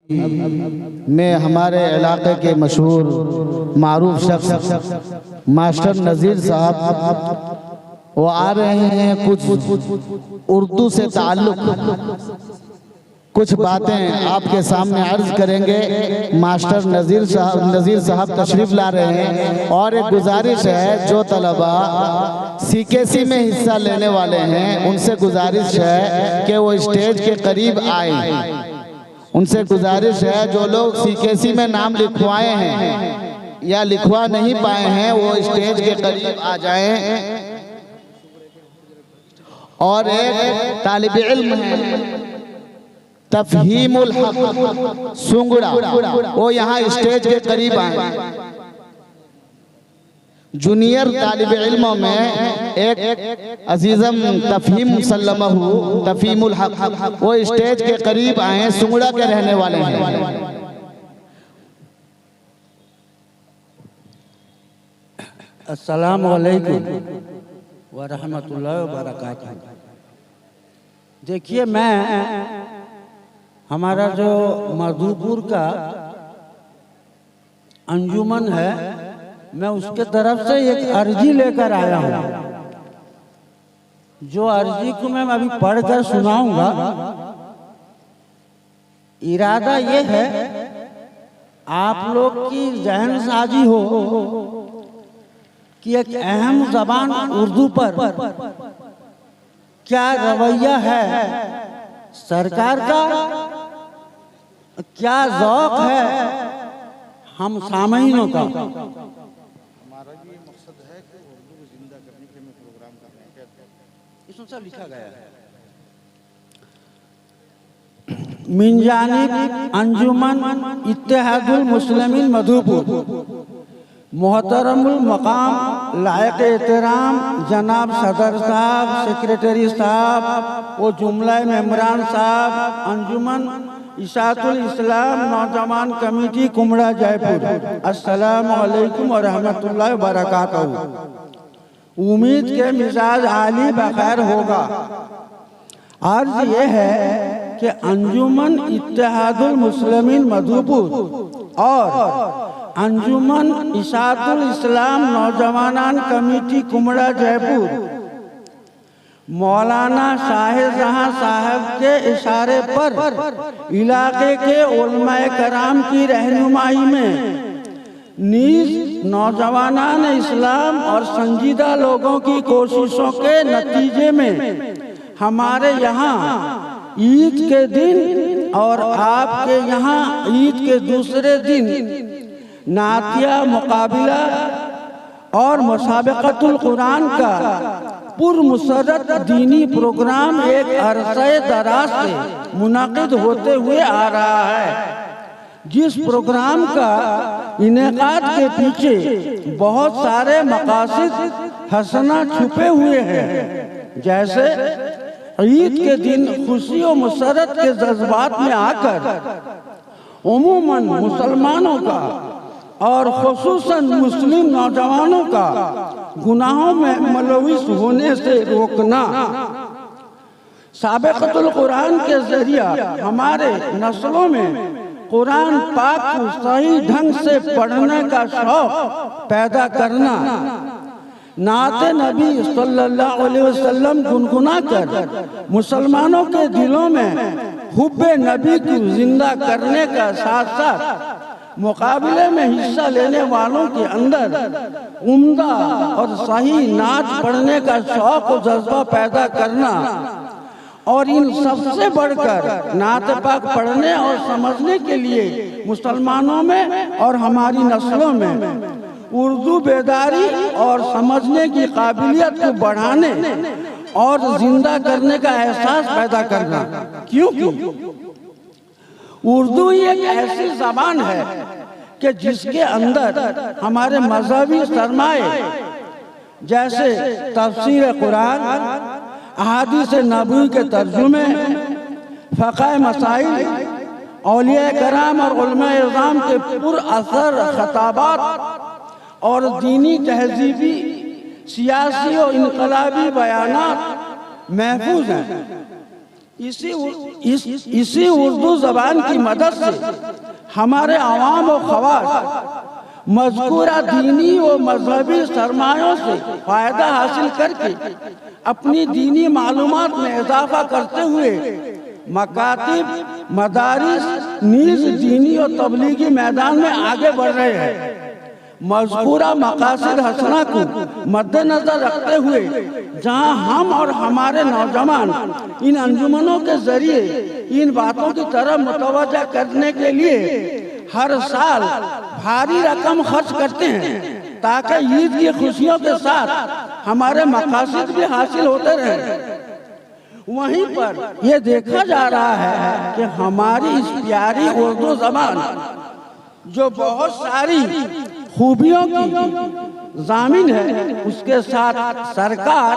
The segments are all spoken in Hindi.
में हमारे इलाके के मशहूर मारूफ शख्स मास्टर नज़ीर साहब वो आ रहे हैं। कुछ उर्दू से ताल्लुक़ कुछ बातें आपके सामने अर्ज करेंगे। मास्टर नज़ीर साहब तशरीफ़ ला रहे हैं और एक गुजारिश है, जो तलबा CKC में हिस्सा लेने वाले हैं उनसे गुजारिश है कि वो स्टेज के करीब आए। उनसे गुजारिश है जो लोग CKC में नाम लिखवाए हैं या लिखवा नहीं पाए हैं वो स्टेज के करीब आ जाएं। और एक तालिब इल्म है तफहीमुल हक सुंगड़ा, वो यहाँ स्टेज के करीब आए। जूनियर तालिब इल्मों में एक अजीज़म तफहीम मुसल्लमहु तफहीमुल हक, वो स्टेज के करीब आए, सुंगड़ा के रहने वाले हैं। अस्सलामु अलैकुम व रहमतुल्लाहि व बरकातहू। देखिए, मैं हमारा जो मधुपुर का अंजुमन है, मैं उसके तरफ से एक अर्जी लेकर आया हूँ। जो अर्जी को मैं अभी पढ़कर सुनाऊंगा। इरादा ये है आप लोग की जहन साजी हो कि एक अहम ज़बान उर्दू पर क्या रवैया है सरकार का, क्या ज़ौक़ है हम सामईनों का। हमारा भी ये मकसद है कि उर्दू को जिंदा करने के लिए प्रोग्राम करने के इसमें सब लिखा गया है। मिन जानिब अंजुमन इत्तेहादुल मुस्लिमीन मधुपुर, मोहतरमुल मकाम लायक एहतराम जनाब सदर साहब, सेक्रेटरी साहब, वो जुमला मेम्बरान साहब, अंजुमन इशातुल इस्लाम नौजवान कमेटी कुमड़ा जयपुर, अस्सलामु अलैकुम व रहमतुल्लाहि व बरकातहू। उम्मीद के मिजाज आली बखैर होगा। अर्ज ये है कि अंजुमन इत्तेहादुल मुस्लिमीन मधुपुर और अंजुमन इशातुल इस्लाम नौजवान कमेटी कुमड़ा जयपुर मौलाना शाहजहां साहब के इशारे पर इलाके के उलमाए कराम की रहनुमाई में नीज नौजवानान इस्लाम और संजीदा लोगों की कोशिशों के नतीजे में हमारे यहाँ ईद के दिन और आपके यहाँ ईद के दूसरे दिन नातिया मुकाबिला और मुसाबक़तुल कुरान का पुरमसरत दीनी प्रोग्राम एक अरसे दराज से मुनाकिद होते हुए आ रहा है, जिस प्रोग्राम का इनेकाद के पीछे बहुत सारे मकासद हसना छुपे हुए हैं। जैसे ईद के दिन खुशी और मुसरत के जज्बात में आकर उमूमन मुसलमानों का और खुसूसन मुस्लिम नौजवानों का गुनाहों में मुलविस होने से रोकना, साबिक़तुल कुरान के जरिया हमारे नस्लों में कुरान पाक को सही ढंग से पढ़ने का शौक पैदा करना, नाते नबी सल्लल्लाहु अलैहि वसल्लम गुनगुना कर मुसलमानों के दिलों में हुब्बे नबी को जिंदा करने का साथ साथ मुकाबले में हिस्सा लेने वालों के अंदर उम्दा और सही नाच पढ़ने का शौक और जज्बा पैदा करना, और इन सबसे बढ़कर नात पाक पढ़ने और समझने के लिए मुसलमानों में और हमारी नस्लों में उर्दू बेदारी और समझने की काबिलियत को बढ़ाने और जिंदा करने का एहसास पैदा करना। क्योंकि उर्दू एक ऐसी ज़बान है कि जिसके अंदर हमारे मजहबी सरमाए जैसे तफसीर कुरान, अहादीस नबवी के तर्जुमे, फ़क़ह मसाइल, औलिया कराम और उलमाए इज़ाम के पुरअसर खताबात और दीनी तहजीबी सियासी और इनकलाबी बयानात महफूज हैं। इसी उर्दू जबान की मदद से हमारे अवाम और खवास मज़कूरा दीनी और मजहबी सरमायों से फ़ायदा हासिल करके अपनी दीनी मालूमात में इजाफा करते हुए मकातिब मदारिस नीज़ दीनी और तबलीगी मैदान में आगे बढ़ रहे हैं। मज़कूरा मकासद हसना को मद्देनजर रखते हुए जहां हम और हमारे नौजवान इन अंजुमनों के जरिए इन बातों की तरफ मुतवज्जा करने के लिए हर साल भारी रकम खर्च करते हैं ताकि ईद की खुशियों के साथ हमारे मकासद भी हासिल होते रहें। वहीं पर यह देखा जा रहा है कि हमारी इस प्यारी उर्दू जबान जो बहुत सारी खूबियों की जामिन है, उसके साथ सरकार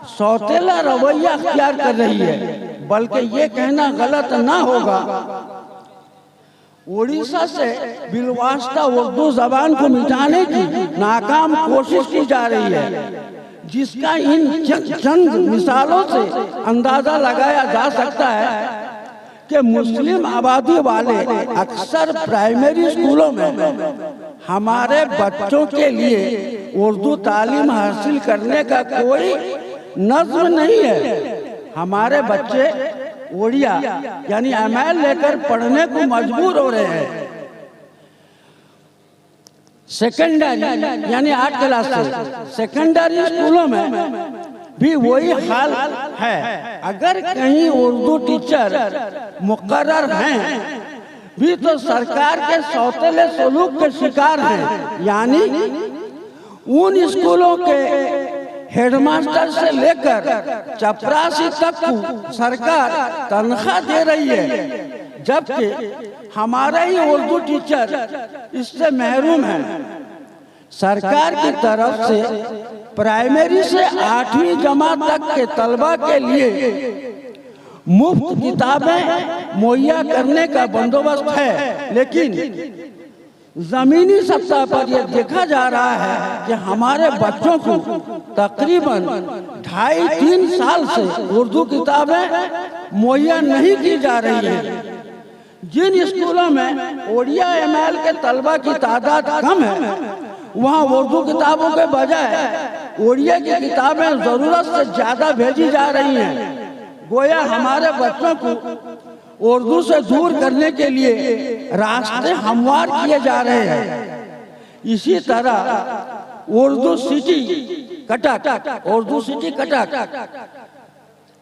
सौतेला रवैया अख्तियार कर रही है। बल्कि ये कहना गलत ना होगा, उड़ीसा से बिलवास्ता उर्दू जबान को मिटाने की नाकाम कोशिश की जा रही है, जिसका इन चंद मिसालों से अंदाजा लगाया जा सकता है कि मुस्लिम आबादी वाले अक्सर प्राइमरी स्कूलों में हमारे बच्चों के लिए उर्दू तालीम हासिल करने का कोई नज़्म नहीं है। हमारे बच्चे उड़िया यानी एमएल लेकर पढ़ने को मजबूर हो रहे हैं। सेकेंडरी यानी 8 क्लास से सेकेंडरी स्कूलों में भी वही हाल है। अगर कहीं उर्दू टीचर मुकर्रर हैं भी तो सरकार के सौतेले सलूक के शिकार हैं। यानी उन स्कूलों के हेडमास्टर से लेकर चपरासी तक को सरकार तनख्वाह दे रही है, जबकि हमारे ही उर्दू टीचर इससे महरूम हैं। सरकार की तरफ से प्राइमरी से 8वीं जमात तक के तलबा के लिए मुफ्त किताबें मुहैया करने का बंदोबस्त है, लेकिन जमीनी सतह पर यह देखा जा रहा है कि हमारे बच्चों को तकरीबन 2.5-3 साल से उर्दू किताबें मुहैया नहीं की जा रही हैं। जिन स्कूलों में ओडिया एमएल के तलबा की तादाद कम है, वहाँ उर्दू किताबों के बजाय ओडिया की किताबें जरूरत से ज्यादा भेजी जा रही हैं। गोया हमारे बच्चों को उर्दू से दूर करने के लिए रास्ते हमवार किए जा रहे हैं। इसी तरह उर्दू सिटी कटक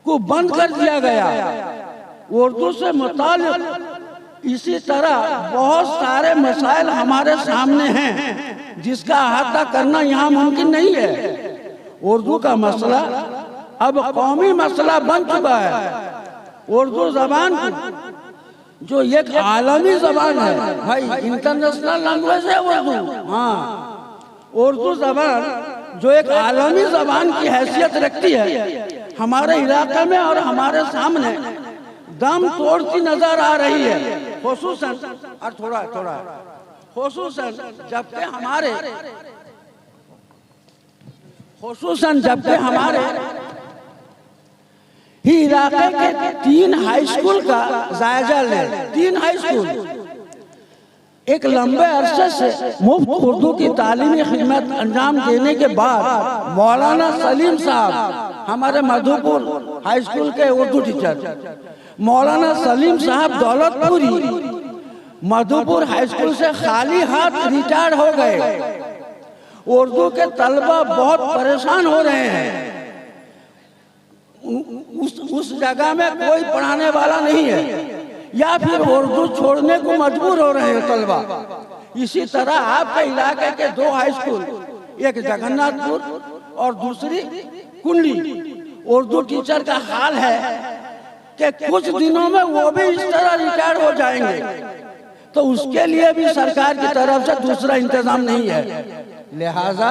को बंद कर दिया गया। उर्दू से मुताल्लिक इसी तरह बहुत सारे मसाइल हमारे सामने हैं, जिसका अहाता करना यहाँ मुमकिन नहीं है। उर्दू का मसला अब कौमी मसला बन चुका है। उर्दू जबान जो एक आलमी जबान है भाई, इंटरनेशनल लैंग्वेज है उर्दू। हाँ, उर्दू जबान जो एक आलमी जबान की हैसियत रखती है, हमारे इलाके में और हमारे सामने दम तोड़ती नजर आ रही है। खुसूसन और जबकि हमारे ही इलाके के 3 हाई स्कूल का जायजा लें। 3 हाई स्कूल एक लंबे अरसे से मुफ्त उर्दू की तालीमी खिदमत अंजाम देने के बाद मौलाना सलीम साहब, हमारे मधुपुर हाई स्कूल के उर्दू टीचर मौलाना सलीम साहब दौलतपुरी मधुपुर हाई स्कूल से खाली हाथ रिटायर हो गए। उर्दू के तलबा बहुत परेशान हो रहे हैं। उस जगह में कोई पढ़ाने वाला नहीं है, या फिर उर्दू छोड़ने को मजबूर हो रहे हैं तलबा। इसी तरह आपके इलाके के 2 हाई स्कूल, एक जगन्नाथपुर और दूसरी कुंडली, उर्दू टीचर का हाल है कि कुछ दिनों में वो भी इस तरह रिटायर हो जाएंगे। तो उसके लिए भी सरकार की तरफ से दूसरा इंतजाम नहीं है। लिहाजा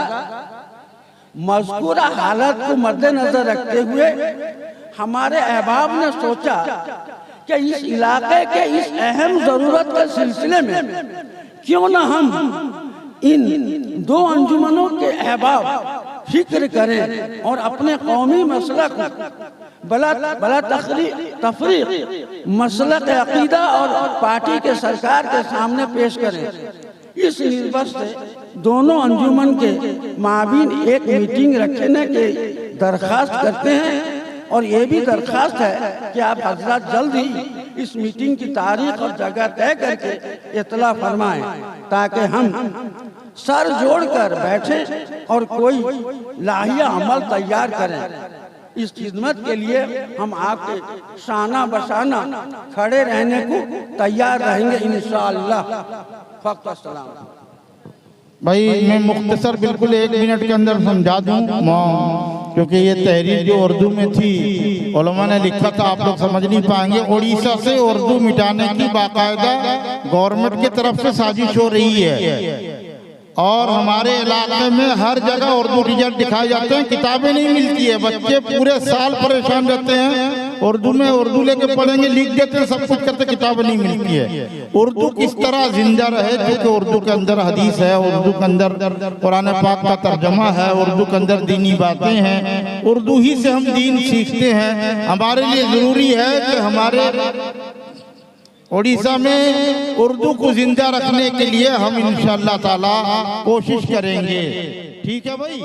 मज़कूरा हालत को मद्देनजर रखते हुए हमारे अहबाब ने सोचा कि इस इलाके के इस अहम जरूरत के सिलसिले में क्यों न हम इन 2 अंजुमनों के अहबाब फिक्र करें और अपने कौमी मसला को बला तफरीक मसलक अकीदा और पार्टी के सरकार के सामने पेश करें। इस निस्बत से दोनों अंजुमन के माबीन एक मीटिंग रखने की दरख्वास्त करते हैं और ये भी दरख्वास्त है कि आप हजरत जल्द ही इस मीटिंग की तारीख और जगह तय करके इत्तला फरमाएं ताकि हम सर जोड़कर बैठें और कोई लाहिया अमल तैयार करें। इस खिदमत के लिए हम आपके शाना बशाना खड़े रहने को तैयार रहेंगे इंशाअल्लाह। फक्त अस्सलाम। भाई मैं मुख्तसर बिल्कुल 1 मिनट के अंदर समझा दूं, क्योंकि ये तहरीर जो उर्दू में थी उलमा ने लिखा था, आप लोग समझ नहीं पाएंगे। उड़ीसा से उर्दू मिटाने की बाकायदा गवर्नमेंट की तरफ से साजिश हो रही है और हमारे इलाके में हर जगह उर्दू रिजल्ट दिखाए जाते हैं, किताबें नहीं मिलती है, बच्चे पूरे साल परेशान रहते हैं उर्दू में, उर्दू लेके पढ़ेंगे लिख देते हैं सब कुछ करते, किताबें नहीं मिलती है। उर्दू किस तरह जिंदा रहे, क्योंकि उर्दू के अंदर हदीस है, उर्दू के अंदर कुरान पाक का तर्जमा है, उर्दू के अंदर दीनी बातें हैं, उर्दू ही से हम दीन सीखते हैं। हमारे लिए जरूरी है कि हमारे उड़ीसा में उर्दू को जिंदा रखने के लिए हम इंशाअल्लाह ताला कोशिश करेंगे। ठीक है भाई।